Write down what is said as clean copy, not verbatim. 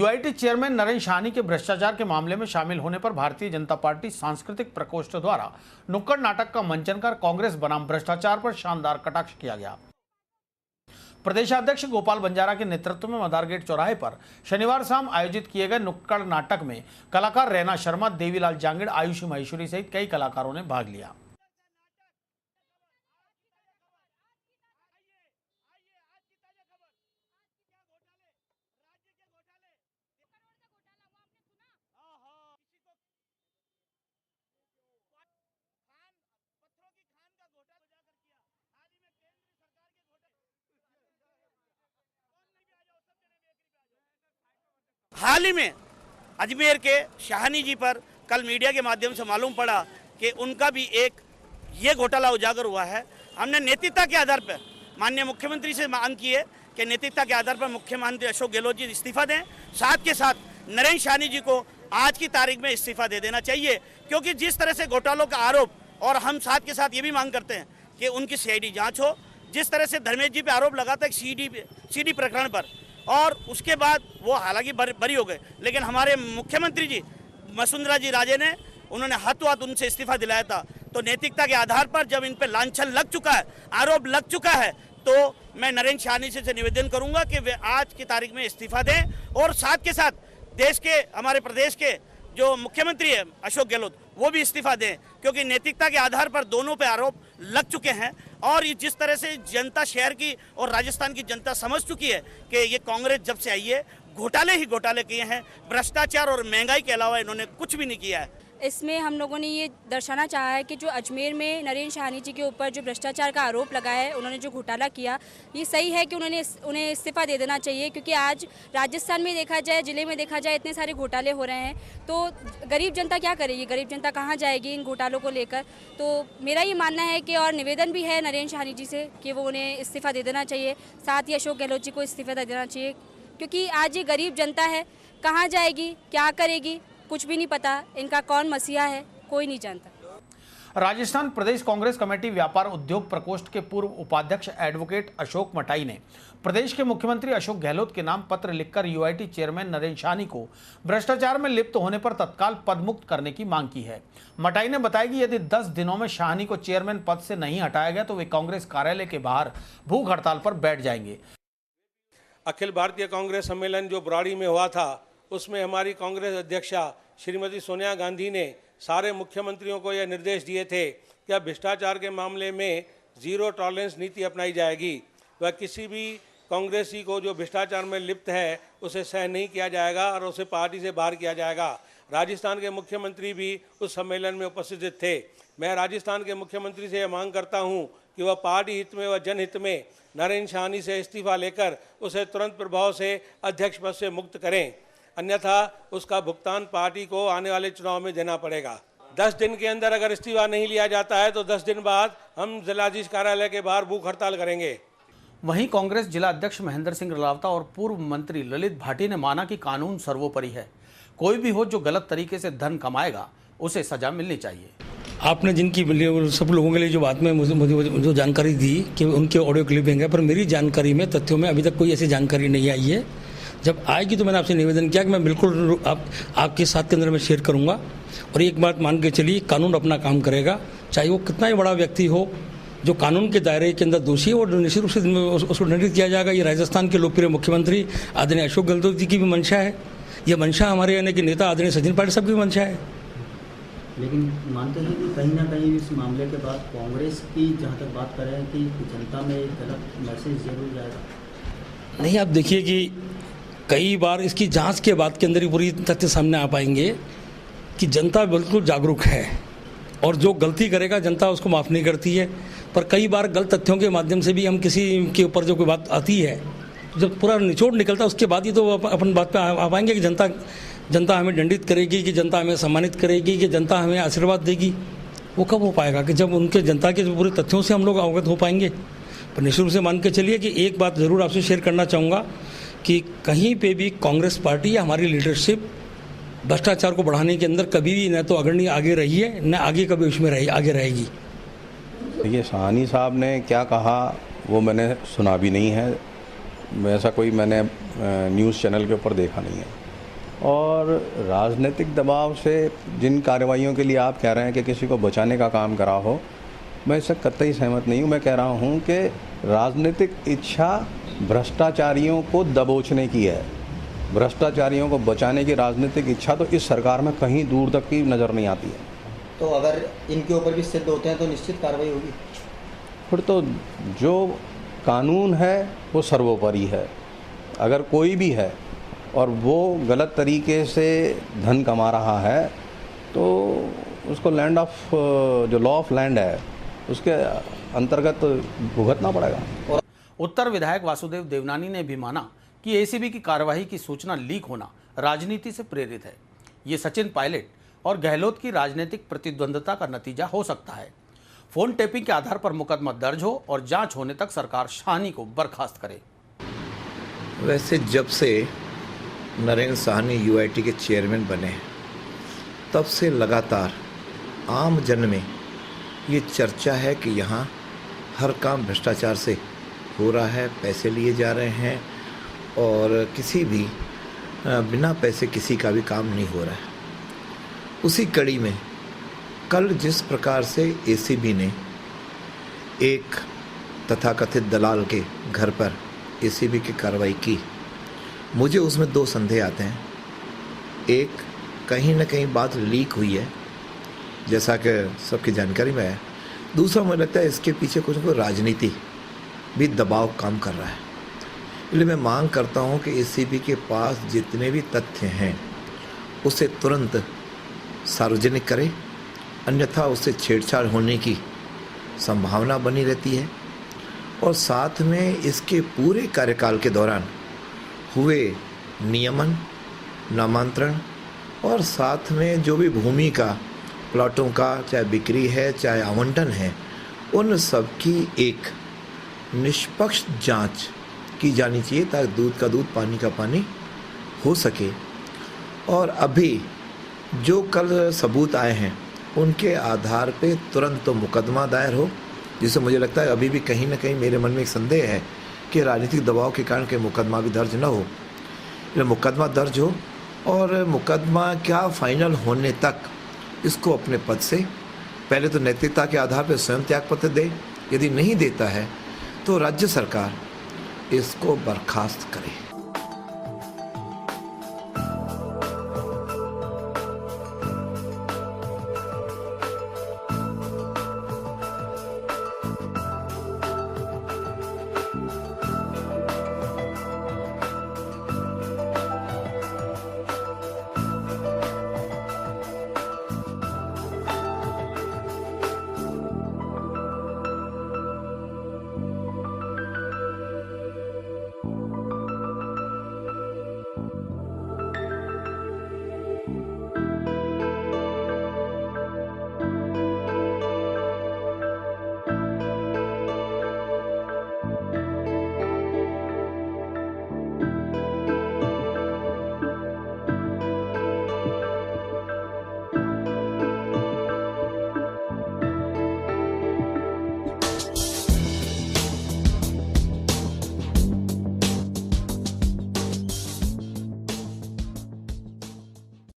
UIT chairman Narendra Shahani के भ्रष्टाचार के मामले में शामिल होने पर भारतीय जनता पार्टी सांस्कृतिक प्रकोष्ठ द्वारा नुक्कड़ नाटक का मंचन कर कांग्रेस बनाम भ्रष्टाचार पर शानदार कटाक्ष किया गया। प्रदेशाध्यक्ष गोपाल बंजारा के नेतृत्व में मदार गेट चौराहे पर शनिवार शाम आयोजित किए गए नुक्कड़ नाटक में कलाकार रैना शर्मा, देवीलाल जांगिड़, आयुषी महेश्वरी सहित कई कलाकारों ने भाग लिया। हाल ही में अजमेर के शाहनी जी पर कल मीडिया के माध्यम से मालूम पड़ा कि उनका भी एक ये घोटाला उजागर हुआ है। हमने नैतिकता के आधार पर माननीय मुख्यमंत्री से मांग की है कि नैतिकता के आधार पर मुख्यमंत्री अशोक गहलोत जी इस्तीफा दें, साथ के साथ नरेंद्र शाहनी जी को आज की तारीख में इस्तीफा दे देना चाहिए, क्योंकि जिस तरह से घोटालों का आरोप, और हम साथ के साथ ये भी मांग करते हैं कि उनकी सीआईडी जाँच हो। जिस तरह से धर्मेश जी पे आरोप लगा था सीडी प्रकरण पर, और उसके बाद वो हालांकि बरी हो गए, लेकिन हमारे मुख्यमंत्री जी वसुंधरा जी राजे ने उन्होंने हाथों हाथ उनसे इस्तीफा दिलाया था। तो नैतिकता के आधार पर जब इन पे लांछन लग चुका है, आरोप लग चुका है, तो मैं नरेंद्र शाहनी से निवेदन करूंगा कि वे आज की तारीख में इस्तीफा दें, और साथ के साथ देश के, हमारे प्रदेश के जो मुख्यमंत्री है अशोक गहलोत, वो भी इस्तीफा दें, क्योंकि नैतिकता के आधार पर दोनों पे आरोप लग चुके हैं। और ये जिस तरह से जनता शहर की और राजस्थान की जनता समझ चुकी है कि ये कांग्रेस जब से आई है घोटाले ही घोटाले किए हैं, भ्रष्टाचार और महंगाई के अलावा इन्होंने कुछ भी नहीं किया है। इसमें हम लोगों ने ये दर्शाना चाहा है कि जो अजमेर में नरेंद्र शाहनी जी के ऊपर जो भ्रष्टाचार का आरोप लगाया है, उन्होंने जो घोटाला किया, ये सही है कि उन्हें इस्तीफा दे देना चाहिए, क्योंकि आज राजस्थान में देखा जाए, ज़िले में देखा जाए, इतने सारे घोटाले हो रहे हैं, तो गरीब जनता क्या करेगी, गरीब जनता कहाँ जाएगी इन घोटालों को लेकर। तो मेरा ये मानना है कि, और निवेदन भी है नरेंद्र शाहनी जी से कि वो उन्हें इस्तीफा दे देना चाहिए, साथ ही अशोक गहलोत जी को इस्तीफा दे देना चाहिए, क्योंकि आज ये गरीब जनता है, कहाँ जाएगी, क्या करेगी, कुछ भी नहीं पता, इनका कौन मसीहा है कोई नहीं जानता। राजस्थान प्रदेश कांग्रेस कमेटी व्यापार उद्योग प्रकोष्ठ के पूर्व उपाध्यक्ष एडवोकेट अशोक मटाई ने प्रदेश के मुख्यमंत्री अशोक गहलोत के नाम पत्र लिखकर यूआईटी चेयरमैन नरेंद्र शाहनी को भ्रष्टाचार में लिप्त होने पर तत्काल पदमुक्त करने की मांग की है। मटाई ने बताया कि यदि 10 दिनों में शाहनी को चेयरमैन पद से नहीं हटाया गया तो वे कांग्रेस कार्यालय के बाहर भूख हड़ताल पर बैठ जाएंगे। अखिल भारतीय कांग्रेस सम्मेलन जो बुराड़ी में हुआ था, उसमें हमारी कांग्रेस अध्यक्षा श्रीमती सोनिया गांधी ने सारे मुख्यमंत्रियों को यह निर्देश दिए थे कि अब भ्रष्टाचार के मामले में जीरो टॉलरेंस नीति अपनाई जाएगी। वह किसी भी कांग्रेसी को जो भ्रष्टाचार में लिप्त है उसे सहन नहीं किया जाएगा और उसे पार्टी से बाहर किया जाएगा। राजस्थान के मुख्यमंत्री भी उस सम्मेलन में उपस्थित थे। मैं राजस्थान के मुख्यमंत्री से यह मांग करता हूँ कि वह पार्टी हित में व जनहित में नरेंद्र शाहनी से इस्तीफा लेकर उसे तुरंत प्रभाव से अध्यक्ष पद से मुक्त करें, अन्यथा उसका भुगतान पार्टी को आने वाले चुनाव में देना पड़ेगा। 10 दिन के अंदर अगर इस्तीफा नहीं लिया जाता है तो 10 दिन बाद हम जिलाधीश कार्यालय के बाहर भूख हड़ताल करेंगे। वहीं कांग्रेस जिला अध्यक्ष महेंद्र सिंह रलावता और पूर्व मंत्री ललित भाटी ने माना कि कानून सर्वोपरि है, कोई भी हो जो गलत तरीके से धन कमाएगा उसे सजा मिलनी चाहिए। आपने जिनकी सब लोगों के लिए जो बात में मुझे जो जानकारी दी कि उनके ऑडियो क्लिपिंग है, पर मेरी जानकारी में, तथ्यों में अभी तक कोई ऐसी जानकारी नहीं आई है। जब आएगी तो मैंने आपसे निवेदन किया कि मैं बिल्कुल आपके साथ के अंदर में शेयर करूंगा। और एक बात मान के चलिए, कानून अपना काम करेगा, चाहे वो कितना ही बड़ा व्यक्ति हो, जो कानून के दायरे के अंदर दोषी है और निश्चित रूप से उसको दंडित किया जाएगा। ये राजस्थान के लोकप्रिय मुख्यमंत्री आदरणीय अशोक गहलोत जी की भी मंशा है, ये मंशा हमारे यानी कि नेता आदरणीय सचिन पायलट साहब की मंशा है। लेकिन मानते हैं कि कहीं ना कहीं इस मामले के बाद कांग्रेस की, जहाँ तक बात कर रहे हैं, कि जनता में एक गलत मैसेज जरूर जाएगा। नहीं, आप देखिए कि कई बार इसकी जांच के बाद के अंदर ही पूरी तथ्य सामने आ पाएंगे कि जनता बिल्कुल जागरूक है और जो गलती करेगा जनता उसको माफ़ नहीं करती है। पर कई बार गलत तथ्यों के माध्यम से भी हम किसी के ऊपर जो कोई बात आती है, जब पूरा निचोड़ निकलता है उसके बाद ही तो अपन बात पे आ पाएंगे कि जनता हमें दंडित करेगी, कि जनता हमें सम्मानित करेगी, कि जनता हमें आशीर्वाद देगी। वो कब हो पाएगा? कि जब उनके जनता के पूरे तथ्यों से हम लोग अवगत हो पाएंगे। पर निश्चित रूप से मान के चलिए कि एक बात ज़रूर आपसे शेयर करना चाहूँगा कि कहीं पे भी कांग्रेस पार्टी या हमारी लीडरशिप भ्रष्टाचार को बढ़ाने के अंदर कभी भी न तो अग्रणी आगे रही है, न आगे कभी उसमें आगे रहेगी। देखिए, शाहनी साहब ने क्या कहा वो मैंने सुना भी नहीं है, ऐसा कोई मैंने न्यूज़ चैनल के ऊपर देखा नहीं है। और राजनीतिक दबाव से जिन कार्रवाइयों के लिए आप कह रहे हैं कि किसी को बचाने का काम करा हो, मैं इससे कतई सहमत नहीं हूँ। मैं कह रहा हूँ कि राजनीतिक इच्छा भ्रष्टाचारियों को दबोचने की है। भ्रष्टाचारियों को बचाने की राजनीतिक इच्छा तो इस सरकार में कहीं दूर तक की नज़र नहीं आती है। तो अगर इनके ऊपर भी सिद्ध होते हैं तो निश्चित कार्रवाई होगी। फिर तो जो कानून है वो सर्वोपरि है। अगर कोई भी है और वो गलत तरीके से धन कमा रहा है तो उसको लैंड ऑफ जो लॉ ऑफ लैंड है उसके अंतर्गत भुगतना पड़ेगा। उत्तर विधायक वासुदेव देवनानी ने भी माना कि एसीबी की कार्रवाई की सूचना लीक होना राजनीति से प्रेरित है। ये सचिन पायलट और गहलोत की राजनीतिक प्रतिद्वंदता का नतीजा हो सकता है। फोन टेपिंग के आधार पर मुकदमा दर्ज हो और जांच होने तक सरकार शाहनी को बर्खास्त करे। वैसे जब से नरेंद्र साहनी यूआईटी के चेयरमैन बने तब से लगातार आम जन में ये चर्चा है कि यहाँ हर काम भ्रष्टाचार से हो रहा है, पैसे लिए जा रहे हैं और किसी भी बिना पैसे किसी का भी काम नहीं हो रहा है। उसी कड़ी में कल जिस प्रकार से एसीबी ने एक तथाकथित दलाल के घर पर एसीबी की कार्रवाई की, मुझे उसमें दो संदेह आते हैं। एक, कहीं ना कहीं बात लीक हुई है जैसा कि सबकी जानकारी में है। दूसरा, मुझे लगता है इसके पीछे कुछ ना कुछ राजनीति भी दबाव काम कर रहा है। इसलिए मैं मांग करता हूं कि एसीबी के पास जितने भी तथ्य हैं उसे तुरंत सार्वजनिक करे, अन्यथा उससे छेड़छाड़ होने की संभावना बनी रहती है। और साथ में इसके पूरे कार्यकाल के दौरान हुए नियमन, नामांतरण और साथ में जो भी भूमि का, प्लॉटों का चाहे बिक्री है चाहे आवंटन है, उन सब की एक निष्पक्ष जांच की जानी चाहिए ताकि दूध का दूध पानी का पानी हो सके। और अभी जो कल सबूत आए हैं उनके आधार पे तुरंत तो मुकदमा दायर हो, जिससे मुझे लगता है अभी भी कहीं ना कहीं मेरे मन में एक संदेह है कि राजनीतिक दबाव के कारण के मुकदमा भी दर्ज न हो। इसलिए मुकदमा दर्ज हो और मुकदमा क्या फाइनल होने तक इसको अपने पद से पहले तो नैतिकता के आधार पर स्वयं त्यागपत्र दे, यदि नहीं देता है तो राज्य सरकार इसको बर्खास्त करे।